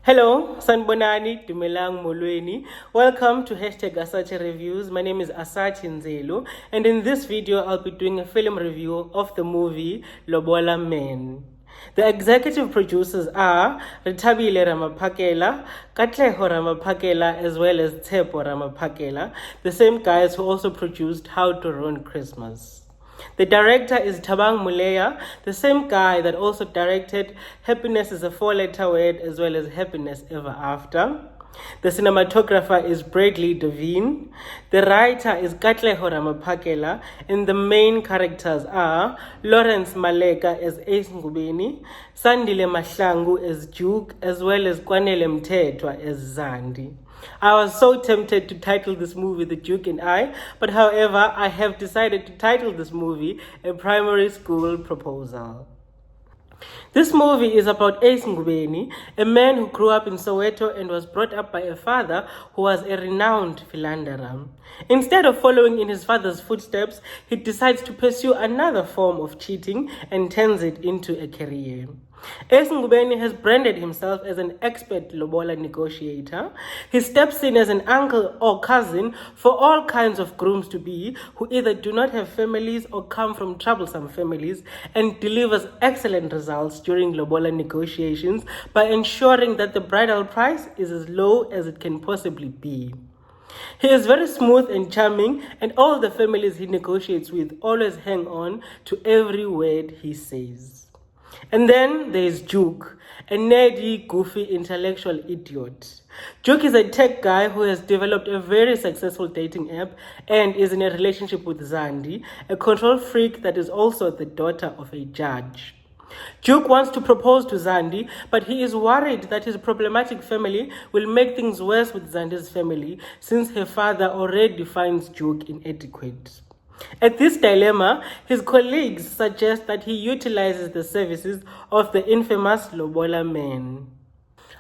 Hello, Sanbonani, Dumelang Molweni. Welcome to #Asachi Reviews. My name is Asachi Nzelu, and in this video, I'll be doing a film review of the movie LOBOLA MAN. The executive producers are Rithabile Ramaphakela, Katleho Ramaphakela, as well as Tshepo Ramaphakela, the same guys who also produced How to Ruin Christmas. The director is Thabang Moleya, the same guy that also directed Happiness is a Four-Letter Word as well as Happiness Ever After. The cinematographer is Bradley Devine. The writer is Katleho Ramaphakela, and the main characters are Lawrence Maleka as Ace Ngubeni, Sandile Mahlangu as Duke, as well as Kwanele Mthethwa as Zandi. I was so tempted to title this movie The Duke and I, but however, I have decided to title this movie A Primary School Proposal. This movie is about Ace Ngubeni, a man who grew up in Soweto and was brought up by a father who was a renowned philanderer. Instead of following in his father's footsteps, he decides to pursue another form of cheating and turns it into a career. Ace Ngubeni has branded himself as an expert lobola negotiator. He steps in as an uncle or cousin for all kinds of grooms-to-be who either do not have families or come from troublesome families, and delivers excellent results during lobola negotiations by ensuring that the bridal price is as low as it can possibly be. He is very smooth and charming, and all the families he negotiates with always hang on to every word he says. And then there is Duke, a nerdy, goofy, intellectual idiot. Duke is a tech guy who has developed a very successful dating app and is in a relationship with Zandi, a control freak that is also the daughter of a judge. Duke wants to propose to Zandi, but he is worried that his problematic family will make things worse with Zandi's family, since her father already finds Duke inadequate. At this dilemma, his colleagues suggest that he utilizes the services of the infamous LOBOLA Man.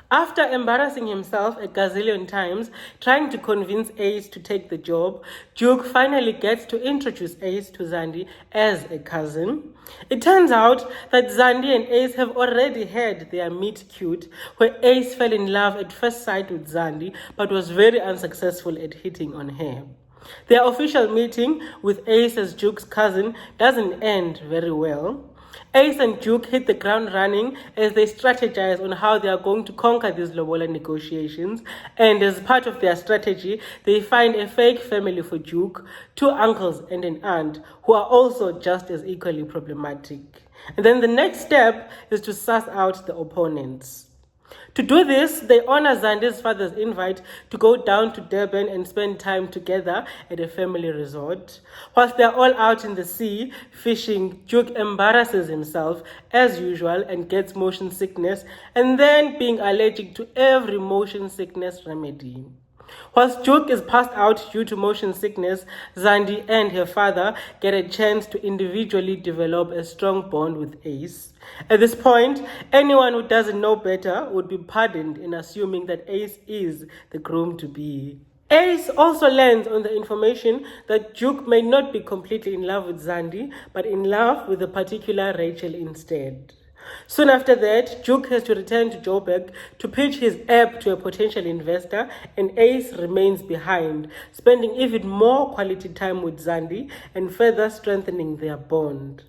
After embarrassing himself a gazillion times trying to convince Ace to take the job, Duke finally gets to introduce Ace to Zandi as a cousin. It turns out that Zandi and Ace have already had their meet cute, where Ace fell in love at first sight with Zandi but was very unsuccessful at hitting on her. Their official meeting with Ace as Duke's cousin doesn't end very well. Ace and Duke hit the ground running as they strategize on how they are going to conquer these lobola negotiations, and as part of their strategy, they find a fake family for Duke, two uncles and an aunt, who are also just as equally problematic. And then the next step is to suss out the opponents. To do this, they honor Zandi's father's invite to go down to Durban and spend time together at a family resort. Whilst they're all out in the sea fishing, Duke embarrasses himself as usual and gets motion sickness, and then being allergic to every motion sickness remedy. Whilst Duke is passed out due to motion sickness, Zandi and her father get a chance to individually develop a strong bond with Ace. At this point, anyone who doesn't know better would be pardoned in assuming that Ace is the groom-to-be. Ace also lands on the information that Duke may not be completely in love with Zandi, but in love with a particular Rachel instead. Soon after that, Duke has to return to Joburg to pitch his app to a potential investor, and Ace remains behind, spending even more quality time with Zandi and further strengthening their bond.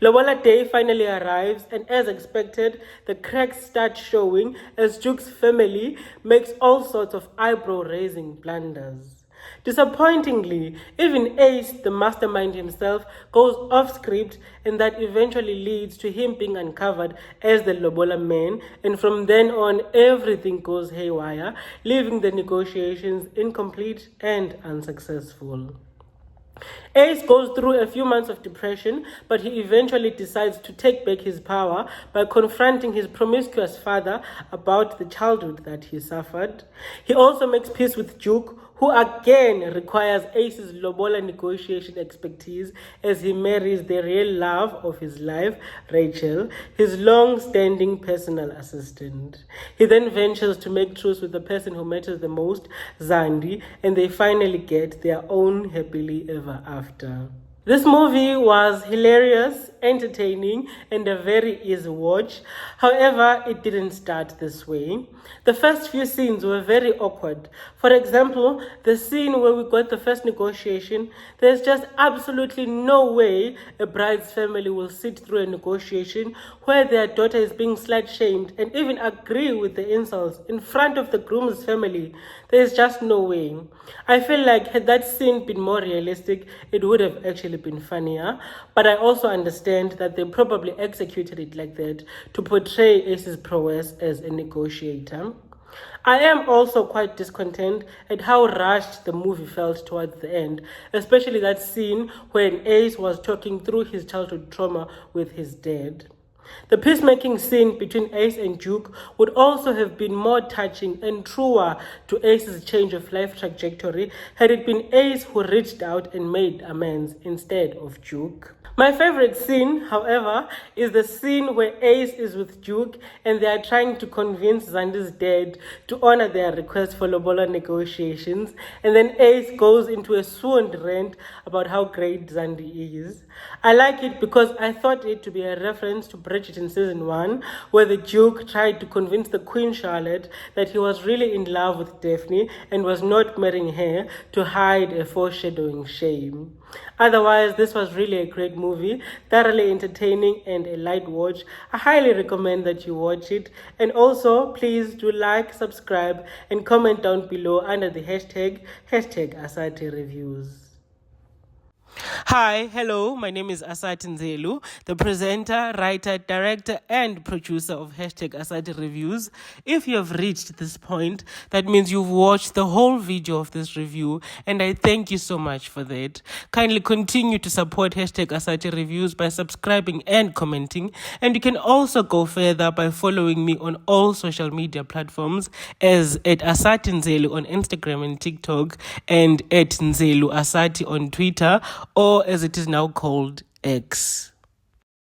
Lobola Day finally arrives, and as expected, the cracks start showing as Duke's family makes all sorts of eyebrow-raising blunders. Disappointingly, even Ace, the mastermind himself, goes off script, and that eventually leads to him being uncovered as the LOBOLA Man, and from then on everything goes haywire, leaving the negotiations incomplete and unsuccessful. Ace goes through a few months of depression, but he eventually decides to take back his power by confronting his promiscuous father about the childhood that he suffered. He also makes peace with Duke, who again requires Ace's lobola negotiation expertise as he marries the real love of his life, Rachel, his long-standing personal assistant. He then ventures to make truce with the person who matters the most, Zandi, and they finally get their own happily ever after. This movie was hilarious entertaining and a very easy watch. However, it didn't start this way. The first few scenes were very awkward. For example, the scene where we got the first negotiation, there's just absolutely no way a bride's family will sit through a negotiation where their daughter is being slut-shamed and even agree with the insults in front of the groom's family. There's just no way. I feel like had that scene been more realistic, it would have actually been funnier. But I also understand that they probably executed it like that to portray Ace's prowess as a negotiator. I am also quite discontent at how rushed the movie felt towards the end, especially that scene when Ace was talking through his childhood trauma with his dad. The peacemaking scene between Ace and Duke would also have been more touching and truer to Ace's change of life trajectory had it been Ace who reached out and made amends instead of Duke. My favorite scene, however, is the scene where Ace is with Duke and they are trying to convince Zandi's dad to honor their request for lobola negotiations, and then Ace goes into a swooned rant about how great Zandi is. I like it because I thought it to be a reference to Bridget in season 1, where the Duke tried to convince the Queen Charlotte that he was really in love with Daphne and was not marrying her to hide a foreshadowing shame. Otherwise, this was really a great movie, thoroughly entertaining and a light watch. I highly recommend that you watch it. And also, please do like, subscribe, and comment down below under the hashtag Asati Reviews. Hi, hello, my name is Asati Nzelu, the presenter, writer, director, and producer of Asati Reviews. If you have reached this point, that means you've watched the whole video of this review, and I thank you so much for that. Kindly continue to support Asati Reviews by subscribing and commenting, and you can also go further by following me on all social media platforms as at Asati Nzelu on Instagram and TikTok, and at Nzelu Asati on Twitter, or as it is now called, X.